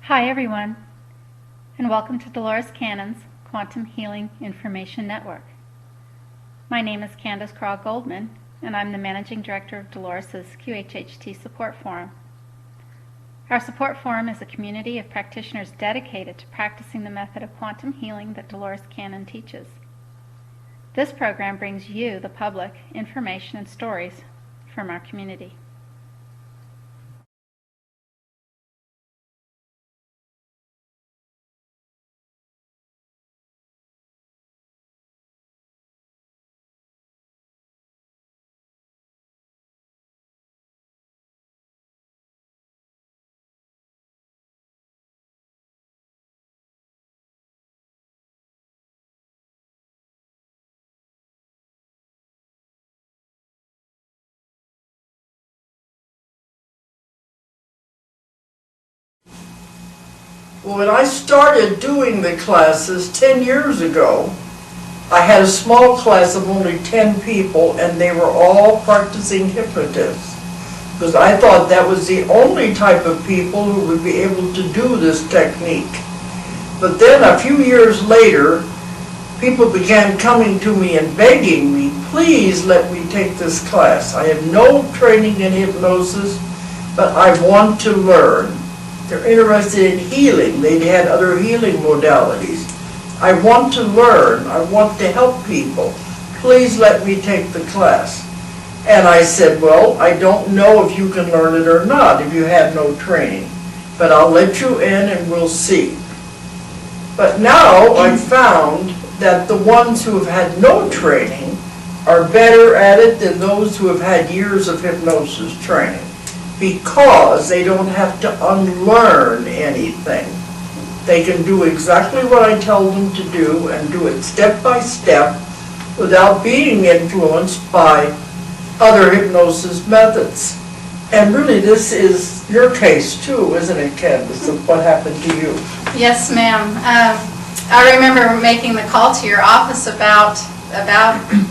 Hi everyone, and welcome to Dolores Cannon's Quantum Healing Information Network. My name is Candace Craw-Goldman, and I'm the Managing Director of Dolores's QHHT Support Forum. Our support forum is a community of practitioners dedicated to practicing the method of quantum healing that Dolores Cannon teaches. This program brings you, the public, information and stories from our community. Well, when I started doing the classes 10 years ago, I had a small class of only 10 people, and they were all practicing hypnotists, because I thought that was the only type of people who would be able to do this technique. But then a few years later, people began coming to me and begging me, please let me take this class. I have no training in hypnosis, but I want to learn. They're interested in healing. They'd had other healing modalities. I want to learn. I want to help people. Please let me take the class. And I said, well, I don't know if you can learn it or not if you have no training, but I'll let you in and we'll see. But now I've found that the ones who have had no training are better at it than those who have had years of hypnosis training, because they don't have to unlearn anything. They can do exactly what I tell them to do and do it step by step without being influenced by other hypnosis methods. And really this is your case too, isn't it, Candace, of what happened to you? Yes, ma'am. I remember making the call to your office about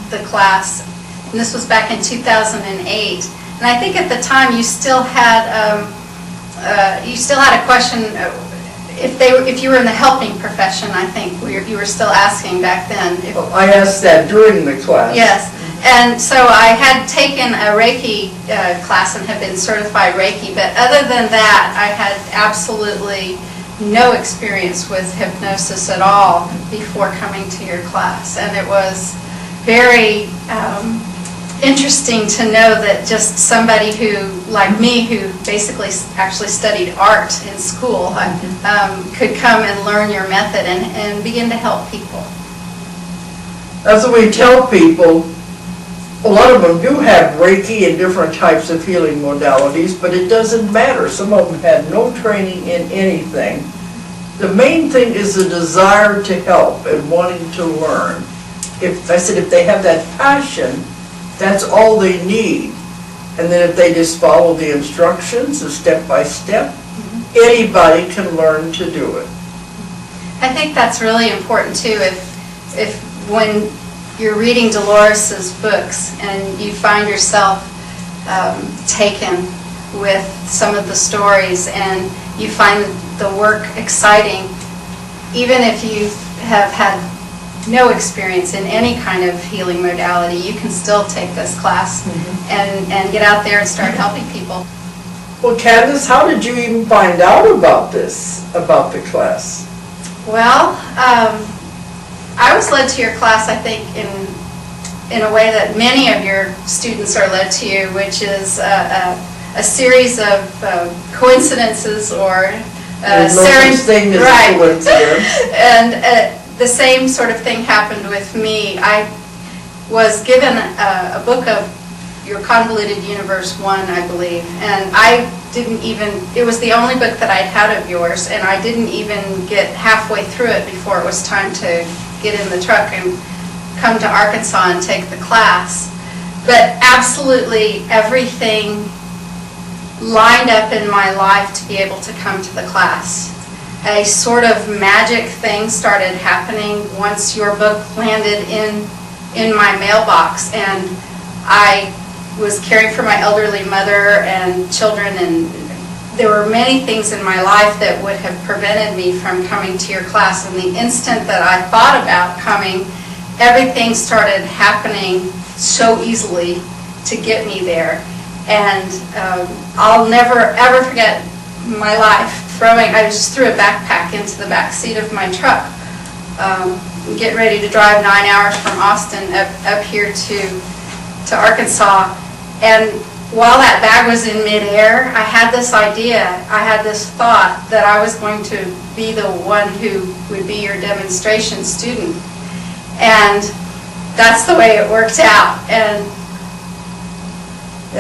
the class, and this was back in 2008. And I think at the time you still had a question if you were in the helping profession. I think you were still asking back then. I asked that during the class. Yes, and so I had taken a Reiki class and had been certified Reiki, but other than that, I had absolutely no experience with hypnosis at all before coming to your class, and it was very interesting to know that just somebody who, like me, who basically actually studied art in school, could come and learn your method and begin to help people. That's what we tell people. A lot of them do have Reiki and different types of healing modalities, but it doesn't matter. Some of them had no training in anything. The main thing is the desire to help and wanting to learn. If they have that passion, that's all they need. And then if they just follow the instructions, step by step, anybody can learn to do it. I think that's really important too. If when you're reading Dolores's books and you find yourself taken with some of the stories and you find the work exciting, even if you have had no experience in any kind of healing modality, you can still take this class and get out there and start helping people. Well, Candace, how did you even find out about this, about the class? Well, I was led to your class, I think, in a way that many of your students are led to you, which is a series of coincidences or serendipity. Right. Coincidence. And the same sort of thing happened with me. I was given a book of Your Convoluted Universe 1, I believe, and I didn't even, it was the only book that I'd had of yours, and I didn't even get halfway through it before it was time to get in the truck and come to Arkansas and take the class. But absolutely everything lined up in my life to be able to come to the class. A sort of magic thing started happening once your book landed in my mailbox, and I was caring for my elderly mother and children and there were many things in my life that would have prevented me from coming to your class. And the instant that I thought about coming, everything started happening so easily to get me there. And I'll never ever forget my life I just threw a backpack into the back seat of my truck, getting ready to drive 9 hours from Austin up here to Arkansas. And while that bag was in midair, I had this idea, I had this thought that I was going to be the one who would be your demonstration student. And that's the way it worked out. And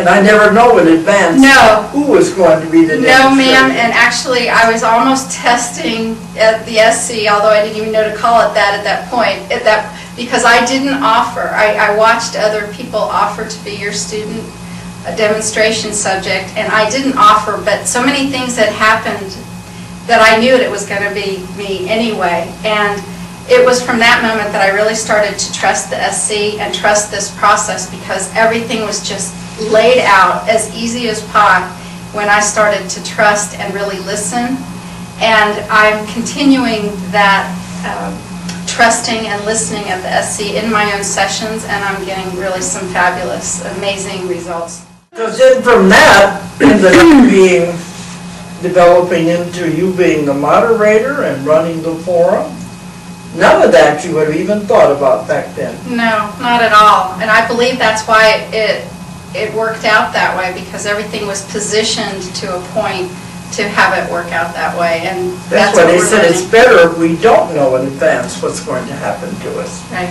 I never know in advance who was going to be the demonstrator. No, ma'am, and actually I was almost testing at the SC, although I didn't even know to call it that at that point, because I didn't offer. I watched other people offer to be your student, a demonstration subject, and I didn't offer, but so many things had happened that I knew it was going to be me anyway. And it was from that moment that I really started to trust the SC and trust this process, because everything was just laid out as easy as pie when I started to trust and really listen. And I'm continuing that trusting and listening at the SC in my own sessions, and I'm getting really some fabulous, amazing results. Because then from that ended up developing into you being the moderator and running the forum. None of that you would have even thought about back then. No, not at all. And I believe that's why it worked out that way, because everything was positioned to a point to have it work out that way. And that's why they said it's better if we don't know in advance what's going to happen to us. Right.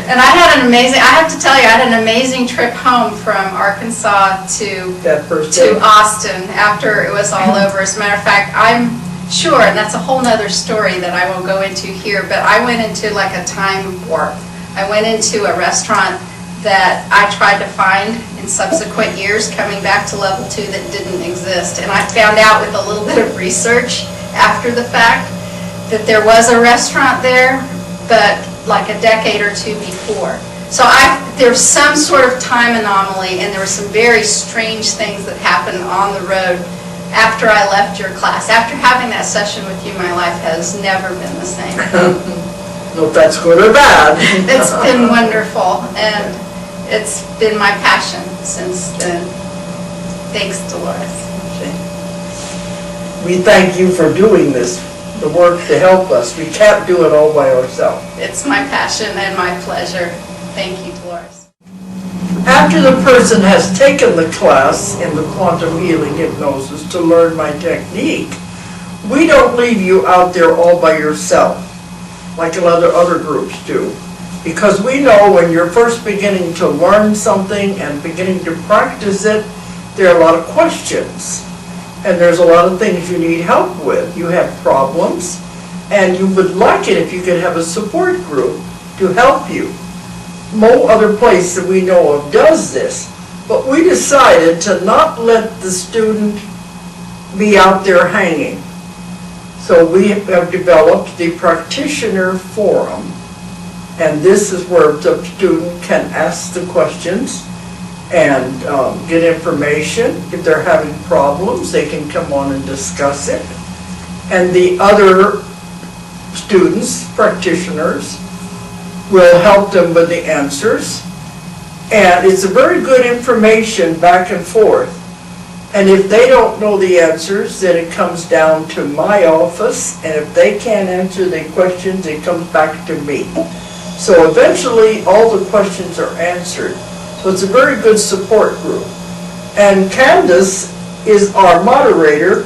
And I had I have to tell you, I had an amazing trip home from Arkansas to Austin after it was all over. As a matter of fact, I'm sure, and that's a whole nother story that I won't go into here, but I went into like a time warp. I went into a restaurant that I tried to find in subsequent years coming back to level 2 that didn't exist. And I found out with a little bit of research after the fact that there was a restaurant there, but like a decade or two before. So there's some sort of time anomaly, and there were some very strange things that happened on the road after I left your class. After having that session with you, my life has never been the same. No, if that's good or bad. It's been wonderful, and it's been my passion since then. Thanks, Dolores. We thank you for doing this, the work to help us. We can't do it all by ourselves. It's my passion and my pleasure. Thank you, Dolores. After the person has taken the class in the quantum healing hypnosis to learn my technique, we don't leave you out there all by yourself, like a lot of other groups do. Because we know when you're first beginning to learn something and beginning to practice it, there are a lot of questions. And there's a lot of things you need help with. You have problems, and you would like it if you could have a support group to help you. No other place that we know of does this. But we decided to not let the student be out there hanging. So we have developed the practitioner forum. And this is where the student can ask the questions and get information. If they're having problems, they can come on and discuss it. And the other students, practitioners, will help them with the answers. And it's a very good information back and forth. And if they don't know the answers, then it comes down to my office. And if they can't answer the questions, it comes back to me. So eventually, all the questions are answered. So it's a very good support group. And Candace is our moderator,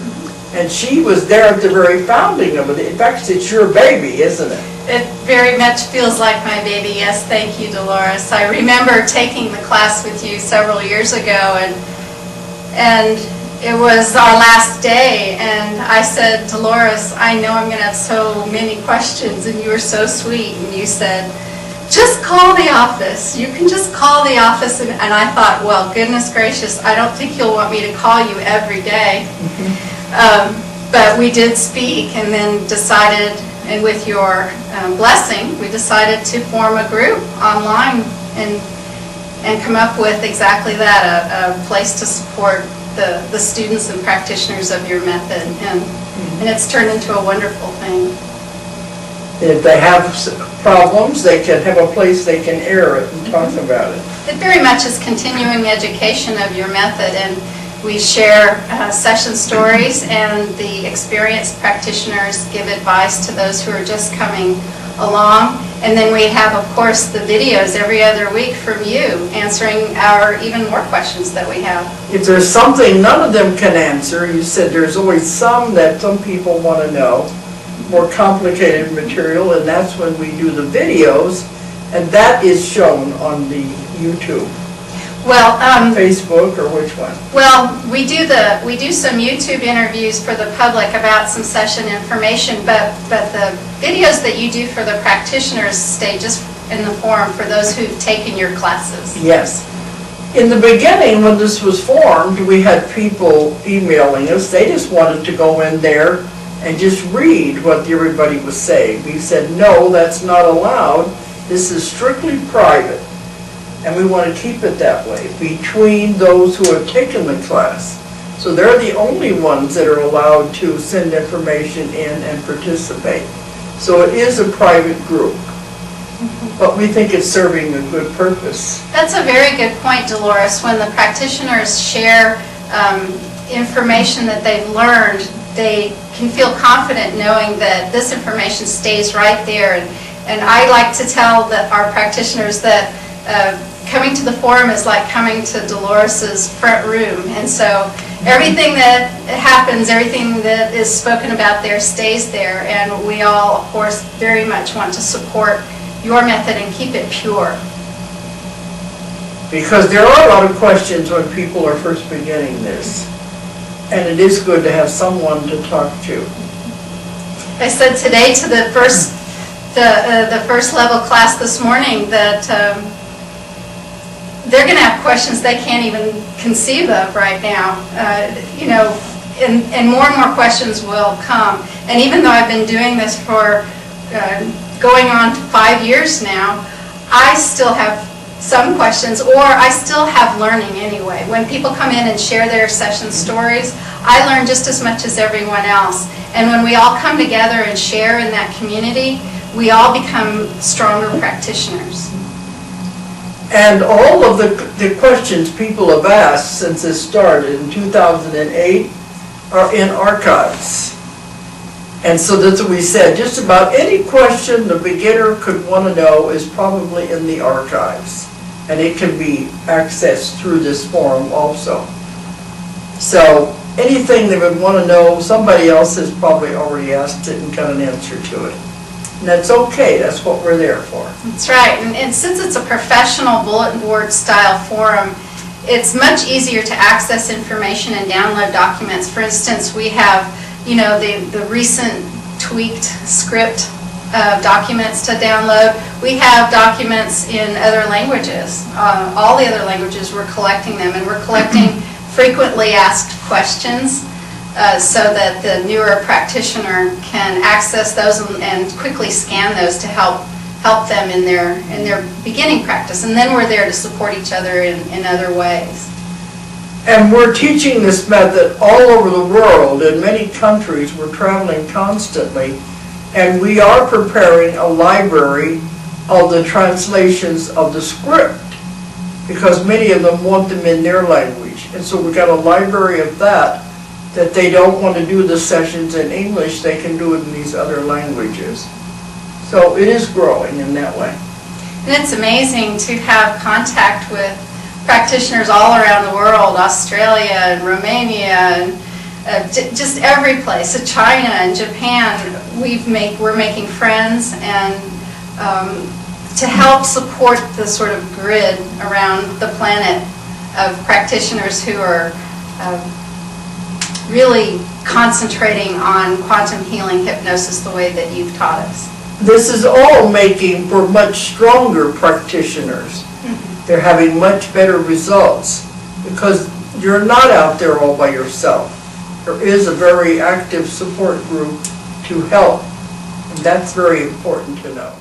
and she was there at the very founding of it. In fact, it's your baby, isn't it? It very much feels like my baby. Yes, thank you, Dolores. I remember taking the class with you several years ago, and it was our last day, and I said, Dolores, I know I'm going to have so many questions, and you were so sweet, and you said, just call the office. You can just call the office. And I thought, well, goodness gracious, I don't think you'll want me to call you every day. But we did speak, and then decided, and with your blessing, we decided to form a group online and come up with exactly that, a place to support the students and practitioners of your method, and it's turned into a wonderful thing. If they have problems, they can have a place they can air it and talk about it. It very much is continuing education of your method, and we share session stories, and the experienced practitioners give advice to those who are just coming along. And then we have, of course, the videos every other week from you answering our even more questions that we have. If there's something none of them can answer, you said there's always some that some people want to know, more complicated material, and that's when we do the videos, and that is shown on the YouTube. Well, Facebook, or which one? well, we do some YouTube interviews for the public about some session information, but the videos that you do for the practitioners stay just in the forum for those who've taken your classes. Yes. In the beginning, when this was formed, we had people emailing us. They just wanted to go in there and just read what everybody was saying. We said, no, that's not allowed. This is strictly private. And we want to keep it that way between those who have taken the class. So they're the only ones that are allowed to send information in and participate. So it is a private group, but we think it's serving a good purpose. That's a very good point, Dolores. When the practitioners share information that they've learned, they can feel confident knowing that this information stays right there. And I like to tell our practitioners that coming to the forum is like coming to Dolores's front room. And so everything that happens, everything that is spoken about there stays there. And we all, of course, very much want to support your method and keep it pure. Because there are a lot of questions when people are first beginning this. And it is good to have someone to talk to. I said today to the first level class this morning that they're going to have questions they can't even conceive of right now, and more questions will come. And even though I've been doing this for going on 5 years now, I still have some questions, or I still have learning anyway. When people come in and share their session stories, I learn just as much as everyone else. And when we all come together and share in that community, we all become stronger practitioners. And all of the questions people have asked since this started in 2008 are in archives. And so that's what we said. Just about any question the beginner could want to know is probably in the archives. And it can be accessed through this forum also. So anything they would want to know, somebody else has probably already asked it and got an answer to it. And that's okay, that's what we're there for. That's right, and since it's a professional bulletin board style forum, it's much easier to access information and download documents. For instance, we have, the recent tweaked script documents to download. We have documents in other languages. All the other languages, we're collecting them, and we're collecting frequently asked questions. So that the newer practitioner can access those and quickly scan those to help them in their beginning practice. And then we're there to support each other in other ways. And we're teaching this method all over the world. In many countries, we're traveling constantly. And we are preparing a library of the translations of the script, because many of them want them in their language. And so we've got a library of that they don't want to do the sessions in English, they can do it in these other languages. So it is growing in that way. And it's amazing to have contact with practitioners all around the world, Australia and Romania, and just every place, China and Japan. We're making friends, and to help support the sort of grid around the planet of practitioners who are really concentrating on quantum healing hypnosis the way that you've taught us. This is all making for much stronger practitioners. Mm-hmm. They're having much better results because you're not out there all by yourself. There is a very active support group to help, and that's very important to know.